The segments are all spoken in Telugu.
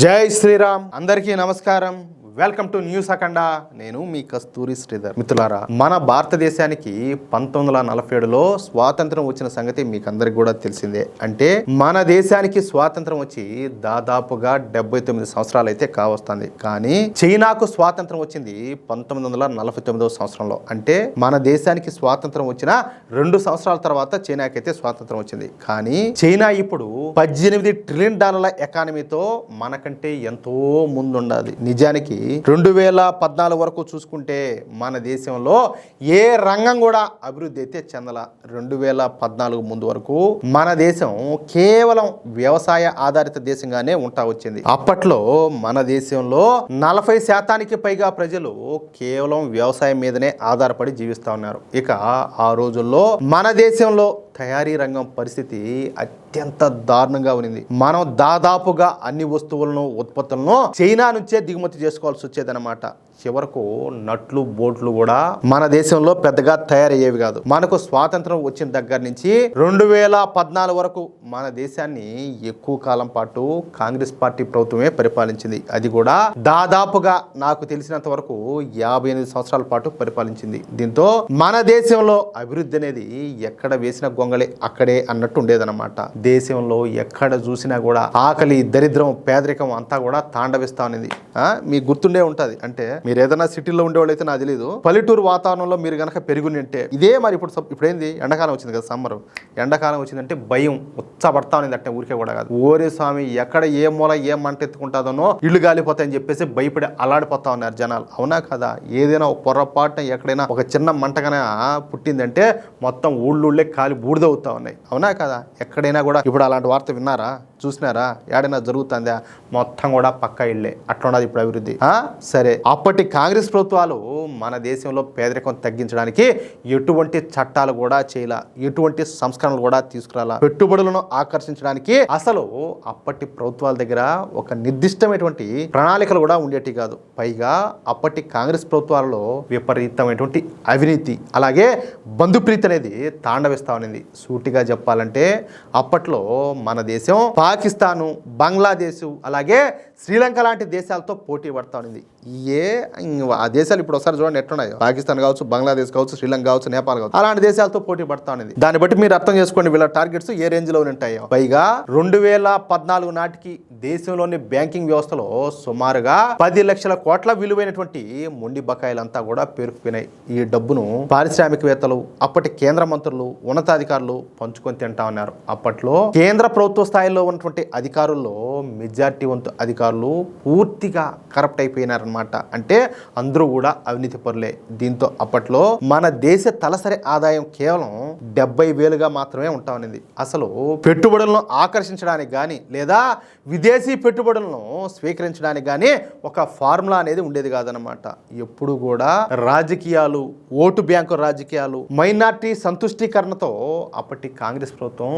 జై శ్రీరామ్. అందరికీ నమస్కారం. వెల్కమ్ టు న్యూస్ అఖండ. నేను మీ కస్తూరి శ్రీధర్. మిత్రులారా, మన భారతదేశానికి 1947లో స్వాతంత్రం వచ్చిన సంగతి మీకు అందరికి కూడా తెలిసిందే. అంటే మన దేశానికి స్వాతంత్రం వచ్చి దాదాపుగా 79 సంవత్సరాలు అయితే కావస్తుంది. కానీ చైనాకు స్వాతంత్రం వచ్చింది 1949వ సంవత్సరంలో. అంటే మన దేశానికి స్వాతంత్రం వచ్చిన 2 సంవత్సరాల తర్వాత చైనాకి అయితే స్వాతంత్రం వచ్చింది. కానీ చైనా ఇప్పుడు $18 ట్రిలియన్ ఎకానమీతో మనకంటే ఎంతో ముందుండాలి. నిజానికి 2014 వరకు చూసుకుంటే మన దేశంలో ఏ రంగం కూడా అభివృద్ధి అయితే చెందల. 2014 ముందు వరకు మన దేశం కేవలం వ్యవసాయ ఆధారిత దేశంగానే ఉంటా వచ్చింది. అప్పట్లో మన దేశంలో 40% పైగా ప్రజలు కేవలం వ్యవసాయం మీదనే ఆధారపడి జీవిస్తా ఉన్నారు. ఇక ఆ రోజుల్లో మన దేశంలో తయారీ రంగం పరిస్థితి అత్యంత దారుణంగా ఉంది. మనం దాదాపుగా అన్ని వస్తువులను ఉత్పత్తులను చైనా నుంచే దిగుమతి చేసుకోవాల్సి వచ్చేదన్నమాట. చివరకు నట్లు బోట్లు కూడా మన దేశంలో పెద్దగా తయారయ్యేవి కాదు. మనకు స్వాతంత్రం వచ్చిన దగ్గర నుంచి 2014 వరకు మన దేశాన్ని ఎక్కువ కాలం పాటు కాంగ్రెస్ పార్టీ ప్రభుత్వమే పరిపాలించింది. అది కూడా దాదాపుగా నాకు తెలిసినంత వరకు 58 సంవత్సరాల పాటు పరిపాలించింది. దీంతో మన దేశంలో అభివృద్ధి అనేది ఎక్కడ వేసిన గొంగళి అక్కడే అన్నట్టు ఉండేదన్నమాట. దేశంలో ఎక్కడ చూసినా కూడా ఆకలి, దరిద్రం, పేదరికం అంతా కూడా తాండవిస్తా ఉన్నది. మీకు గుర్తుండే ఉంటది. అంటే మీరు ఏదైనా సిటీలో ఉండేవాళ్ళు అయితే నాకు తెలియదు, పల్లెటూరు వాతావరణంలో మీరు కనుక పెరుగునింటే ఇదే. మరి ఇప్పుడేంది, ఎండాకాలం వచ్చింది కదా, సమ్మర్. ఎండాకాలం వచ్చిందంటే భయం ఉత్సాహపడతా ఉంది. అంటే ఊరికే కూడా కాదు, ఓరే స్వామి ఎక్కడ ఏ మూల ఏ మంట ఎత్తుకుంటుందనో, ఇళ్ళు గాలిపోతాయని చెప్పేసి భయపడి అలాడిపోతా ఉన్నారు జనాలు. అవునా కదా? ఏదైనా పొరపాటున ఎక్కడైనా ఒక చిన్న మంటగానే పుట్టిందంటే మొత్తం ఊళ్ళే కాలి బూడిదవుతా ఉన్నాయి. అవునా కదా? ఎక్కడైనా కూడా ఇప్పుడు అలాంటి వార్త విన్నారా, చూసినారా? ఏడైనా జరుగుతుందా? మొత్తం కూడా పక్కా ఇళ్లే. అట్లున్నది ఇప్పుడు అభివృద్ధి. సరే, అప్పటి కాంగ్రెస్ ప్రభుత్వాలు మన దేశంలో పేదరికం తగ్గించడానికి ఎటువంటి చట్టాలు కూడా చేయాల, ఎటువంటి సంస్కరణలు కూడా తీసుకురాలా. పెట్టుబడులను ఆకర్షించడానికి అసలు అప్పటి ప్రభుత్వాల దగ్గర ఒక నిర్దిష్టమైనటువంటి ప్రణాళికలు కూడా ఉండేటి కాదు. పైగా అప్పటి కాంగ్రెస్ ప్రభుత్వాలలో విపరీతమైనటువంటి అవినీతి, అలాగే బంధుప్రీతి అనేది తాండవిస్తా ఉన్నది. సూటిగా చెప్పాలంటే అప్పట్లో మన దేశం పాకిస్తాను, బంగ్లాదేశ్, అలాగే శ్రీలంక లాంటి దేశాలతో పోటీ పడతా ఉన్నది. ఆ దేశాలు ఇప్పుడు ఒకసారి చూడండి ఎట్లున్నాయో. పాకిస్తాన్ కావచ్చు, బంగ్లాదేశ్ కావచ్చు, శ్రీలంక కావచ్చు, నేపాల్ కావచ్చు, అలాంటి దేశాలతో పోటీ పడతా ఉన్నది. దాన్ని బట్టి మీరు అర్థం చేసుకోండి వీళ్ళ టార్గెట్స్ ఏ రేంజ్ లో ఉంటాయో. పైగా 2014 నాటికి దేశంలోని బ్యాంకింగ్ వ్యవస్థలో సుమారుగా 10 లక్షల కోట్ల విలువైనటువంటి మొండి బకాయిలంతా కూడా పేరుకుపోయినాయి. ఈ డబ్బును పారిశ్రామికవేత్తలు, అప్పటి కేంద్ర మంత్రులు, ఉన్నతాధికారులు పంచుకొని తింటా ఉన్నారు. అప్పట్లో కేంద్ర ప్రభుత్వ స్థాయిలో ఉన్నటువంటి అధికారుల్లో మెజార్టీ వంతు అధికారులు పూర్తిగా కరప్ట్ అయిపోయినారనమాట. అంటే అందరూ కూడా అవినీతి పరులే. దీంతో అప్పట్లో మన దేశ తలసరి ఆదాయం కేవలం 70,000గా మాత్రమే ఉంటా ఉన్నది. అసలు పెట్టుబడులను ఆకర్షించడానికి కానీ లేదా విదేశీ పెట్టుబడులను స్వీకరించడానికి కానీ ఒక ఫార్ములా అనేది ఉండేది కాదనమాట. ఎప్పుడు కూడా రాజకీయాలు, ఓటు బ్యాంకు రాజకీయాలు, మైనార్టీ సంతుష్టీకరణతో అప్పటి కాంగ్రెస్ ప్రభుత్వం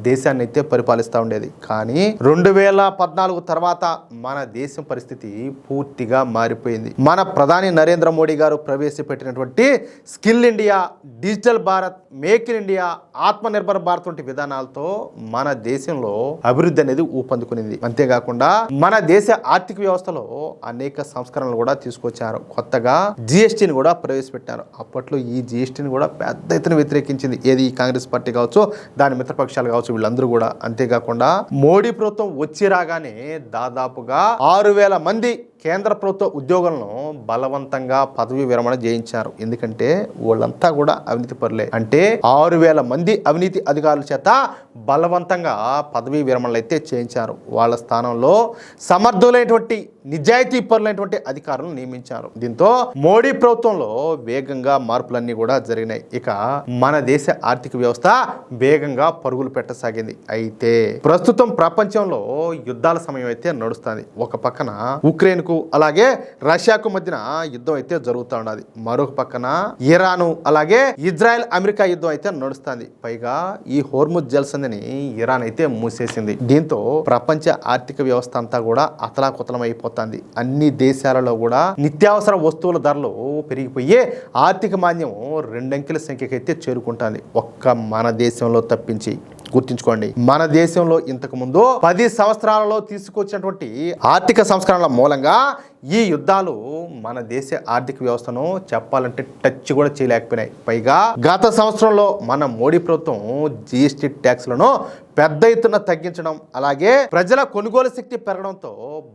దేశాన్ని అయితే పరిపాలిస్తూ ఉండేది. కానీ 2014 తర్వాత మన దేశం పరిస్థితి పూర్తిగా మారిపోయింది. మన ప్రధాని నరేంద్ర మోడీ గారు ప్రవేశపెట్టినటువంటి skill India, digital Bharat, make in India, ఆత్మ నిర్భర్ భారత్ వంటి విధానాలతో మన దేశంలో అభివృద్ధి అనేది ఊపందుకునింది. అంతేకాకుండా మన దేశ ఆర్థిక వ్యవస్థలో అనేక సంస్కరణలు కూడా తీసుకొచ్చారు. కొత్తగా జిఎస్టీని కూడా ప్రవేశపెట్టారు. అప్పట్లో ఈ జిఎస్టీని కూడా పెద్ద ఎత్తున వ్యతిరేకించింది ఏది కాంగ్రెస్ పార్టీ కావచ్చు, దాని మిత్రపక్షాలు కావచ్చు, వీళ్ళందరూ కూడా. అంతేకాకుండా మోడీ ప్రభుత్వం వచ్చి రాగానే దాదాపుగా 6,000 మంది కేంద్ర ప్రభుత్వ ఉద్యోగులను బలవంతంగా పదవి విరమణ చేయించారు. ఎందుకంటే వాళ్ళంతా కూడా అవినీతి పరులే. అంటే 6,000 మంది అవినీతి అధికారుల చేత బలవంతంగా పదవీ విరమణలు అయితే చేయించారు. వాళ్ళ స్థానంలో సమర్థులైనటువంటి, నిజాయితీ పరులైనటువంటి అధికారులను నియమించారు. దీంతో మోడీ ప్రభుత్వంలో వేగంగా మార్పులన్నీ కూడా జరిగినాయి. ఇక మన దేశ ఆర్థిక వ్యవస్థ వేగంగా పరుగులు పెట్టసాగింది. అయితే ప్రస్తుతం ప్రపంచంలో యుద్ధాల సమయం అయితే నడుస్తుంది. ఒక పక్కన ఉక్రెయిన్ అలాగే రష్యాకు మధ్యన యుద్ధం అయితే జరుగుతూ ఉన్నది. మరొక పక్కన ఇరాను, అలాగే ఇజ్రాయెల్ అమెరికా యుద్ధం అయితే నడుస్తుంది. పైగా ఈ హోర్ముజ్ జలసంధిని ఇరాన్ అయితే మూసేసింది. దీంతో ప్రపంచ ఆర్థిక వ్యవస్థ అంతా కూడా అతలాకుతలం అయిపోతుంది. అన్ని దేశాలలో కూడా నిత్యావసర వస్తువుల ధరలు పెరిగిపోయి ఆర్థిక మాంద్యం 2 అంకెల సంఖ్యకైతే చేరుకుంటుంది. ఒక్క మన దేశంలో తప్పించి. గుర్తుంచుకోండి. మన దేశంలో ఇంతకు ముందు 10 సంవత్సరాలలో తీసుకొచ్చినటువంటి ఆర్థిక సంస్కరణల మూలంగా ఈ యుద్ధాలు మన దేశ ఆర్థిక వ్యవస్థను చెప్పాలంటే టచ్ కూడా చేయలేకపోయినాయి. పైగా గత సంవత్సరంలో మన మోడీ ప్రభుత్వం జిఎస్టీ ట్యాక్స్లను పెద్ద ఎత్తున తగ్గించడం, అలాగే ప్రజల కొనుగోలు శక్తి పెరగడంతో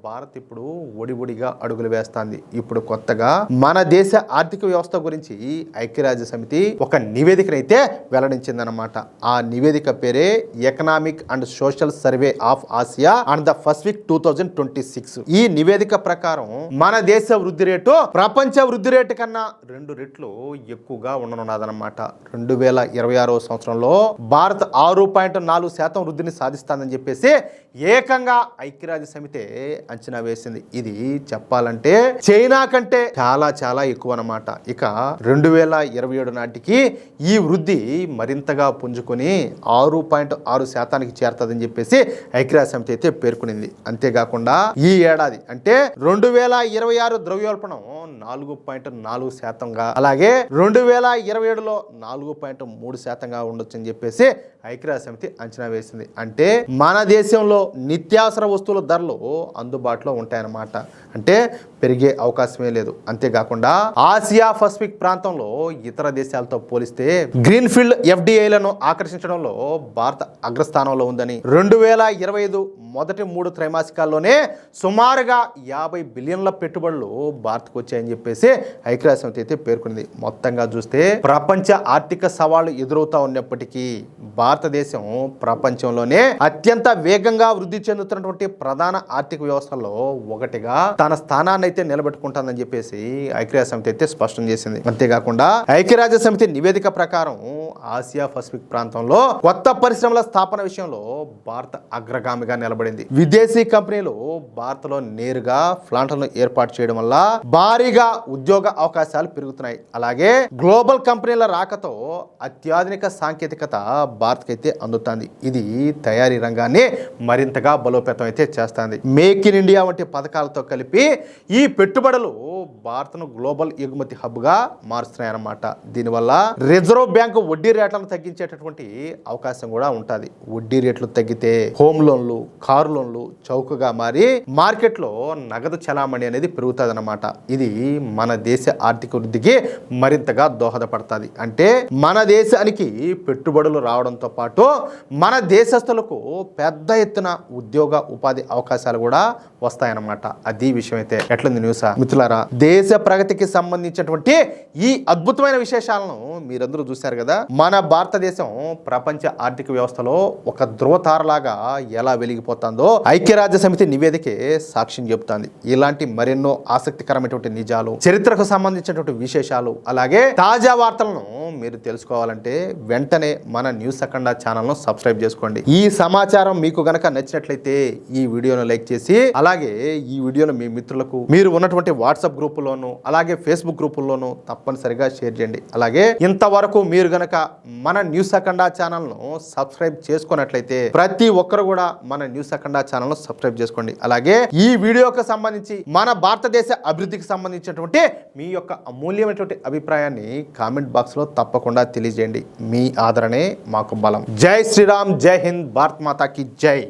భారత్ ఇప్పుడు ఒడిగా అడుగులు వేస్తుంది. ఇప్పుడు కొత్తగా మన దేశ ఆర్థిక వ్యవస్థ గురించి ఐక్యరాజ్య సమితి ఒక నివేదికనైతే వెల్లడించిందనమాట. ఆ నివేదిక పేరే economic and social survey of Asia and the Pacific 2026. ఈ నివేదిక ప్రకారం మన దేశ వృద్ధి రేటు ప్రపంచ వృద్ధి రేటు కన్నా 2 రెట్లు ఎక్కువగా ఉండనున్నదన్నమాట. 2026 సంవత్సరంలో భారత్ 6.4% వృద్ధిని సాధిస్తుందని చెప్పేసి ఏకంగా ఐక్యరాజ్య సమితి అంచనా వేసింది. ఇది చెప్పాలంటే చైనా కంటే చాలా చాలా ఎక్కువ అన్నమాట. ఇక 2027 నాటికి ఈ వృద్ధి మరింతగా పుంజుకొని 6.6% చేరుతుందని చెప్పేసి ఐక్యరాజ్య సమితి అయితే పేర్కొనింది. అంతేకాకుండా ఈ ఏడాది అంటే 2026 ద్రవ్యోల్బణం 4.4%గా, అలాగే 2027లో 4.3%గా ఉండొచ్చని చెప్పేసి ఐక్యరాజ్య సమితి అంచనా వేసింది. అంటే మన దేశంలో నిత్యావసర వస్తువుల ధరలు అందుబాటులో ఉంటాయన్నమాట. అంటే పెరిగే అవకాశమే లేదు. అంతేకాకుండా ఆసియా పసిఫిక్ ప్రాంతంలో ఇతర దేశాలతో పోలిస్తే గ్రీన్ ఫీల్డ్ ఎఫ్డిఐలను ఆకర్షించడంలో భారత్ అగ్రస్థానంలో ఉందని, 2025 మొదటి 3 త్రైమాసికాల్లోనే సుమారుగా 50 బిలియన్ల పెట్టుబడులు భారత్కు వచ్చాయని చెప్పేసి ఐక్యరాజ్య సమితి అయితే పేర్కొంది. మొత్తంగా చూస్తే ప్రపంచ ఆర్థిక సవాళ్లు ఎదురవుతా ఉన్నప్పటికీ భారతదేశం ప్రపంచంలోనే అత్యంత వేగంగా వృద్ధి చెందుతున్నటువంటి ప్రధాన ఆర్థిక వ్యవస్థల్లో ఒకటిగా తన స్థానాన్ని అయితే నిలబెట్టుకుంటుందని చెప్పేసి ఐక్యరాజ్య సమితి అయితే స్పష్టం చేసింది. అంతేకాకుండా ఐక్యరాజ్య సమితి నివేదిక ప్రకారం ఆసియా పసిఫిక్ ప్రాంతంలో కొత్త పరిశ్రమల స్థాపన విషయంలో భారత్ అగ్రగామిగా నిలబడింది. విదేశీ కంపెనీలు భారత్లో నేరుగా ప్లాంట్లను ఏర్పాటు చేయడం వల్ల భారీగా ఉద్యోగ అవకాశాలు పెరుగుతున్నాయి. అలాగే గ్లోబల్ కంపెనీల రాకతో అత్యాధునిక సాంకేతికత భారత్కి అయితే అందుతుంది. ఇది తయారీ రంగాన్ని మరింతగా బలోపేతం అయితే చేస్తుంది. మేక్ ఇన్ ఇండియా వంటి పథకాలతో కలిపి ఈ పెట్టుబడులు భారత్ను గ్లోబల్ ఎగుమతి హబ్గా మారుస్తున్నాయన్నమాట. దీనివల్ల రిజర్వ్ బ్యాంకు వడ్డీ రేట్లను తగ్గించేటటువంటి అవకాశం కూడా ఉంటుంది. వడ్డీ రేట్లు తగ్గితే హోమ్ లోన్లు, కారు లోన్లు చౌకగా మారి మార్కెట్లో నగదు చలామణి అనేది పెరుగుతుంది అన్నమాట. ఇది మన దేశ ఆర్థిక వృద్ధికి మరింతగా దోహదపడుతుంది. అంటే మన దేశానికి పెట్టుబడులు రావడంతో పాటు మన దేశస్తులకు పెద్ద ఎత్తున ఉద్యోగ ఉపాధి అవకాశాలు కూడా వస్తాయన్నమాట. అది విషయం అయితే ఎట్లుంది న్యూస్ మిత్రులారా. దేశ ప్రగతికి సంబంధించినటువంటి ఈ అద్భుతమైన విశేషాలను మీరందరూ చూశారు కదా. మన భారతదేశం ప్రపంచ ఆర్థిక వ్యవస్థలో ఒక ధృవతారలాగా ఎలా వెలిగిపోతుందో ఐక్యరాజ్య సమితి నివేదికే సాక్ష్యం చెబుతుంది. ఇలాంటి మరెన్నో ఆసక్తికరమైనటువంటి నిజాలు, చరిత్రకు సంబంధించినటువంటి విశేషాలు, అలాగే తాజా వార్తలను మీరు తెలుసుకోవాలంటే వెంటనే మన న్యూస్ అఖండ ఛానల్ను సబ్స్క్రైబ్ చేసుకోండి. ఈ సమాచారం మీకు గనక నచ్చినట్లయితే ఈ వీడియోను లైక్ చేసి, అలాగే ఈ వీడియోను మీ మిత్రులకు, మీరు ఉన్నటువంటి వాట్సాప్ గ్రూపుల్లోను, అలాగే ఫేస్బుక్ గ్రూపుల్లోను తప్పనిసరిగా షేర్ చేయండి. అలాగే ఇంతవరకు మీరు గనక మన న్యూస్ అఖండ ఛానల్ను సబ్స్క్రైబ్ చేసుకున్నట్లయితే ప్రతి ఒక్కరు కూడా మన న్యూస్ అఖండ ఛానల్ను సబ్స్క్రైబ్ చేసుకోండి. అలాగే ఈ వీడియోకి సంబంధించి మన భారతదేశ అభివృద్ధికి సంబంధించినటువంటి మీ యొక్క అమూల్యమైనటువంటి అభిప్రాయాన్ని కామెంట్ బాక్స్ లో తప్పకుండా తెలియజేయండి. మీ ఆదరణే మాకు బలం. జై శ్రీరామ్, జై హింద్, భారత్ మాతా కి జై.